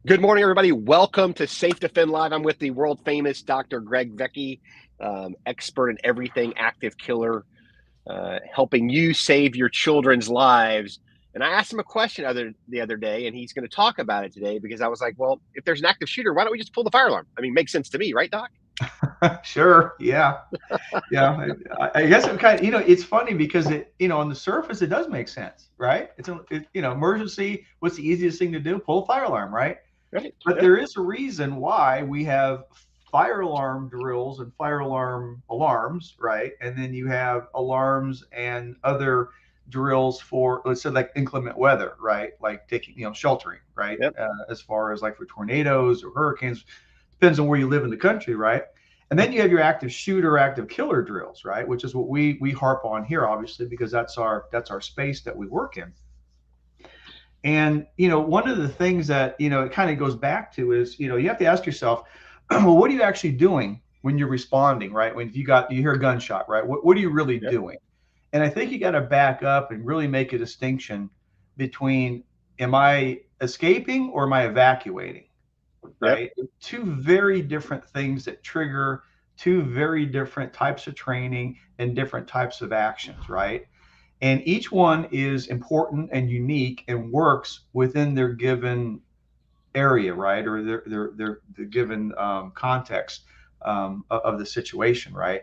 Good morning, everybody. Welcome to SafeDefend Live. I'm with the world famous Dr. Greg Vecchi, expert in everything active killer, helping you save your children's lives. And I asked him a question the other day, and he's going to talk about it today because I was like, well, if there's an active shooter, why don't we just pull the fire alarm? I mean, it makes sense to me, right, Doc? Sure. Yeah. Yeah. I guess it kind of, it's funny because on the surface, it does make sense, right? Emergency. What's the easiest thing to do? Pull a fire alarm, right? Right. But Yeah. there is a reason why we have fire alarm drills and fire alarm alarms, right? And then you have alarms and other drills for, let's say, like inclement weather, right? Like taking, sheltering, right? Yep. As far as like for tornadoes or hurricanes, depends on where you live in the country, right? And then you have your active shooter, active killer drills, right? Which is what we harp on here, obviously, because that's our space that we work in. And one of the things that it kind of goes back to is you have to ask yourself, well, what are you actually doing when you're responding, right? When you hear a gunshot, right? What are you really Yep. doing? And I think you got to back up and really make a distinction between, am I escaping or am I evacuating? Yep. Right? Two very different things that trigger two very different types of training and different types of actions, right? And each one is important and unique and works within their given area, right, or their given context of the situation, right?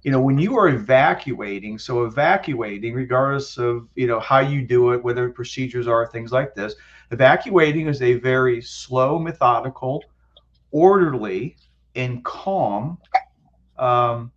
When you are evacuating, so evacuating, regardless of how you do it, whether procedures are things like this, evacuating is a very slow, methodical, orderly, and calm um,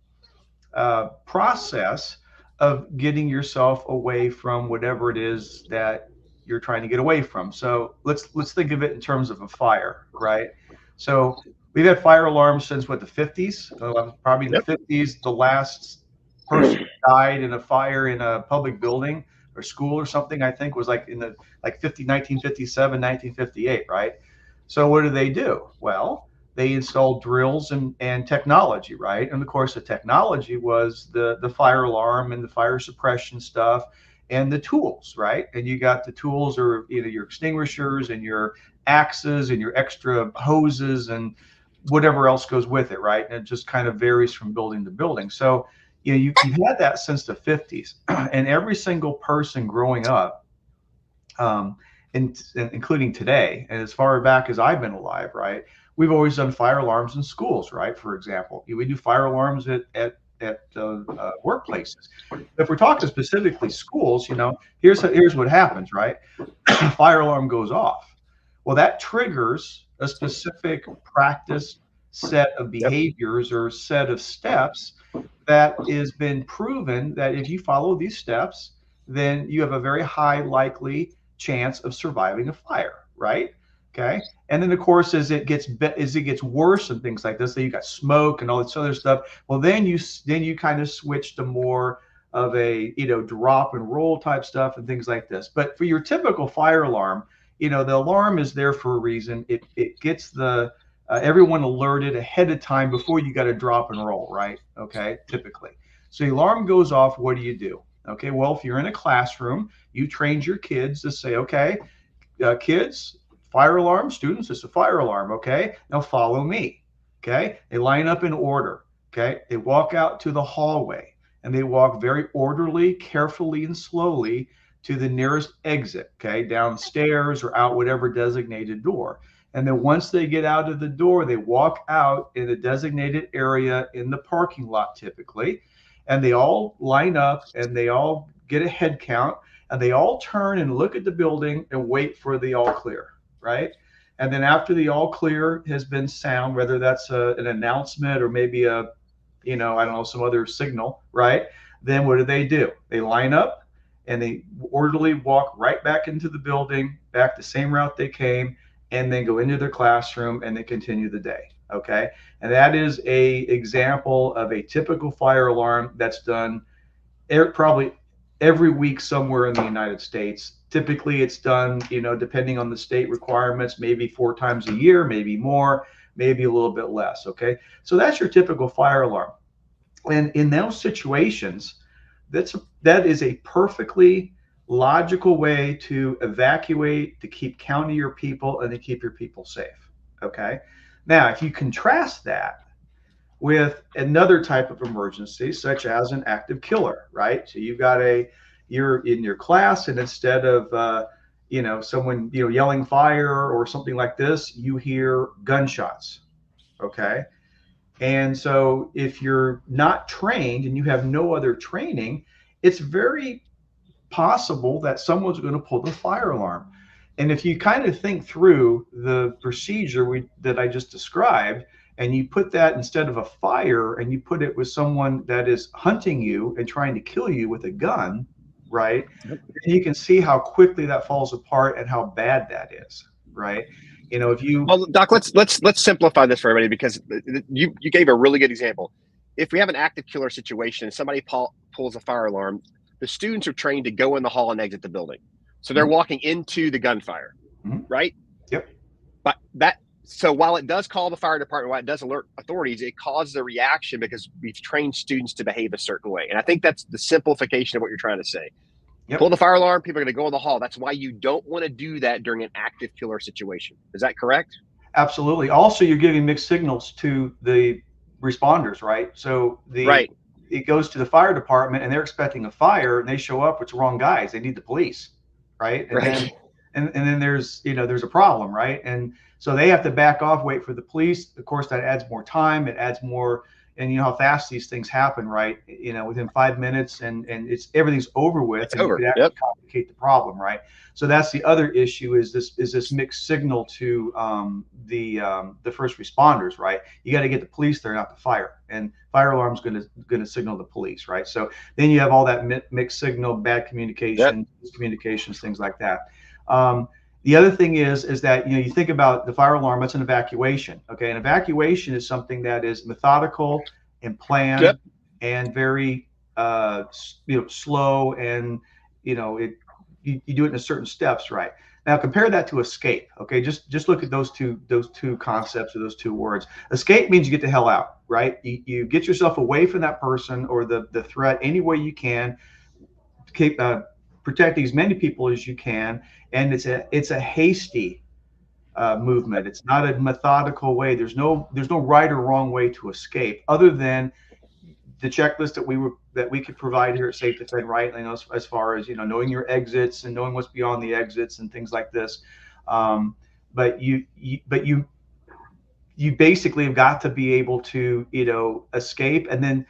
process of getting yourself away from whatever it is that you're trying to get away from. So let's think of it in terms of a fire, right? So we've had fire alarms since what, the 50s? Probably in the Yep. 50s, the last person that died in a fire in a public building or school or something, I think, was like in the like 1957, 1958, right? So what do? Well, they installed drills and technology, right? And of course, the technology was the fire alarm and the fire suppression stuff and the tools, right? And you got the tools, or either your extinguishers and your axes and your extra hoses and whatever else goes with it, right? And it just kind of varies from building to building. So you've had that since the 50s, and every single person growing up, um, including today, and as far back as I've been alive, right? We've always done fire alarms in schools, right? For example, we do fire alarms at workplaces. If we're talking specifically schools, here's what happens, right? Fire alarm goes off. Well, that triggers a specific practice set of Yep. behaviors or set of steps that has been proven that if you follow these steps, then you have a very high likely chance of surviving a fire, right? Okay. And then of course, as it gets worse and things like this, so you got smoke and all this other stuff. Well, then you kind of switch to more of a drop and roll type stuff and things like this. But for your typical fire alarm, the alarm is there for a reason. It gets the everyone alerted ahead of time before you got to drop and roll, right? Okay, typically. So the alarm goes off. What do? Okay, well, if you're in a classroom, you trained your kids to say, okay, kids, fire alarm, students, it's a fire alarm. Okay, now follow me. Okay, they line up in order. Okay, they walk out to the hallway and they walk very orderly, carefully, and slowly to the nearest exit. Okay, downstairs or out whatever designated door. And then once they get out of the door, they walk out in a designated area in the parking lot typically. And they all line up and they all get a head count and they all turn and look at the building and wait for the all clear, right? And then after the all clear has been sound, whether that's an announcement or maybe I don't know, some other signal, right? Then what do? They line up and they orderly walk right back into the building, back the same route they came, and then go into their classroom and then continue the day. Okay. And that is a example of a typical fire alarm that's done probably every week somewhere in the United States. Typically, it's done, depending on the state requirements, maybe 4 times a year, maybe more, maybe a little bit less. Okay. So that's your typical fire alarm. And in those situations, that is a perfectly logical way to evacuate, to keep count of your people, and to keep your people safe. Okay. Now, if you contrast that with another type of emergency, such as an active killer, right? So you're in your class, and instead of someone yelling fire or something like this, you hear gunshots. Okay. And so if you're not trained and you have no other training, it's very possible that someone's going to pull the fire alarm. And if you kind of think through the procedure that I just described, and you put that instead of a fire, and you put it with someone that is hunting you and trying to kill you with a gun, right? Yep. You can see how quickly that falls apart and how bad that is, right? If you Well, Doc, let's simplify this for everybody, because you gave a really good example. If we have an active killer situation and somebody pulls a fire alarm, the students are trained to go in the hall and exit the building. So they're walking into the gunfire, right? Yep. But so while it does call the fire department, while it does alert authorities, it causes a reaction because we've trained students to behave a certain way. And I think that's the simplification of what you're trying to say. Yep. Pull the fire alarm, people are going to go in the hall. That's why you don't want to do that during an active killer situation. Is that correct? Absolutely. Also, you're giving mixed signals to the responders, right? So it goes to the fire department, and they're expecting a fire, and they show up with the wrong guys. They need the police, right? And then there's a problem, right? And so they have to back off, wait for the police. Of course, that adds more time. It adds more, and you know how fast these things happen, right? Within 5 minutes, and everything's over with. It's and over. You could actually complicate the problem, right? So that's the other issue, is this mixed signal to the first responders, right? You got to get the police there, not the fire, and fire alarm's going to signal the police, right? So then you have all that mixed signal, bad communication, miscommunications, things like that. The other thing is that you think about the fire alarm. That's an evacuation. Okay, an evacuation is something that is methodical and planned and very slow, and you do it in a certain steps, right? Now compare that to escape. Okay, just look at those two concepts, or those two words. Escape means you get the hell out, right? You get yourself away from that person or the threat any way you can. Keep protecting as many people as you can, and it's a hasty movement. It's not a methodical way. There's no right or wrong way to escape, other than the checklist that we could provide here at SafeDefend, right? As far as knowing your exits and knowing what's beyond the exits and things like this. But you basically have got to be able to escape, and then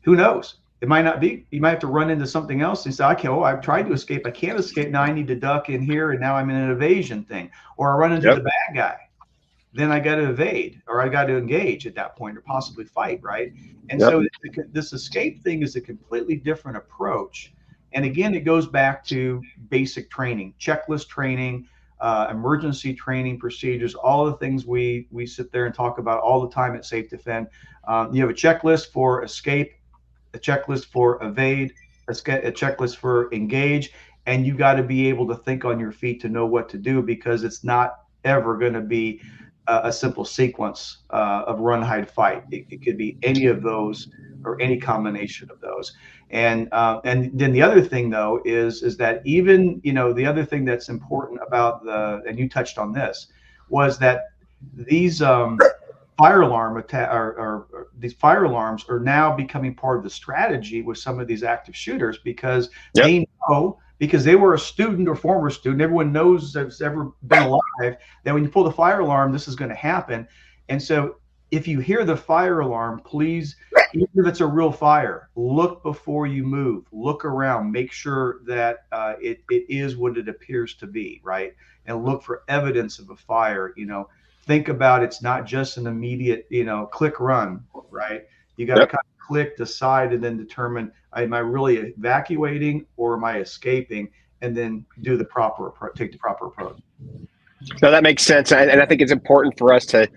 who knows? It might not be. You might have to run into something else and say, okay, I've tried to escape. I can't escape. Now I need to duck in here, and now I'm in an evasion thing. Or I run into the bad guy. Then I got to evade, or I got to engage at that point, or possibly fight, right? And so this escape thing is a completely different approach. And again, it goes back to basic training, checklist training, emergency training procedures, all the things we sit there and talk about all the time at SafeDefend. You have a checklist for escape, a checklist for evade, a checklist for engage, and you got to be able to think on your feet to know what to do, because it's not ever going to be a simple sequence of run, hide, fight. It could be any of those or any combination of those. And then the other thing though is that even the other thing that's important about and you touched on this, was that these fire alarm these fire alarms are now becoming part of the strategy with some of these active shooters, because they know, because they were a student or former student, everyone knows that's ever been alive, that when you pull the fire alarm, this is going to happen. And so if you hear the fire alarm, please, even if it's a real fire, look before you move, look around, make sure that it is what it appears to be, right? And look for evidence of a fire. Think about, it's not just an immediate, click run, right? You got to kind of click, decide, and then determine, am I really evacuating or am I escaping? And then take the proper approach. No, that makes sense. And I think it's important for us to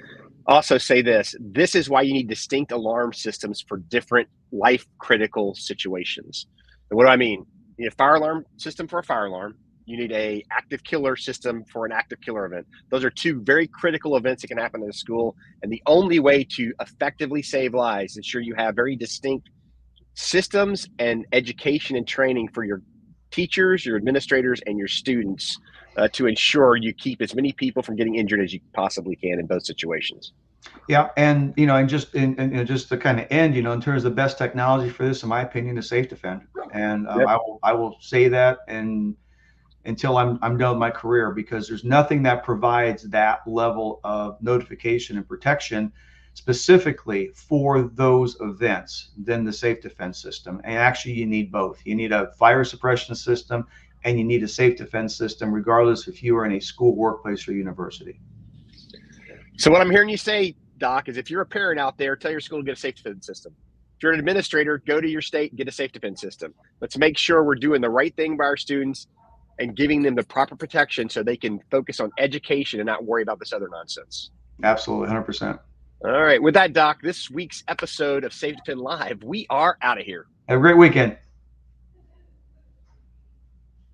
also say this. This is why you need distinct alarm systems for different life critical situations. And what do I mean? You need a fire alarm system for a fire alarm. You need a active killer system for an active killer event. Those are two very critical events that can happen in a school. And the only way to effectively save lives is ensure you have very distinct systems and education and training for your teachers, your administrators, and your students to ensure you keep as many people from getting injured as you possibly can in both situations. Yeah, and just to kind of end, in terms of the best technology for this, in my opinion, is SafeDefend, and Yep. I will say that and until I'm done with my career, because there's nothing that provides that level of notification and protection specifically for those events than the SafeDefend system. And actually, you need both. You need a fire suppression system and you need a SafeDefend system, regardless if you are in a school, workplace, or university. So what I'm hearing you say, Doc, is if you're a parent out there, tell your school to get a SafeDefend system. If you're an administrator, go to your state and get a SafeDefend system. Let's make sure we're doing the right thing by our students and giving them the proper protection so they can focus on education and not worry about this other nonsense. Absolutely, 100%. All right. With that, Doc, this week's episode of SafeDefend Live, we are out of here. Have a great weekend.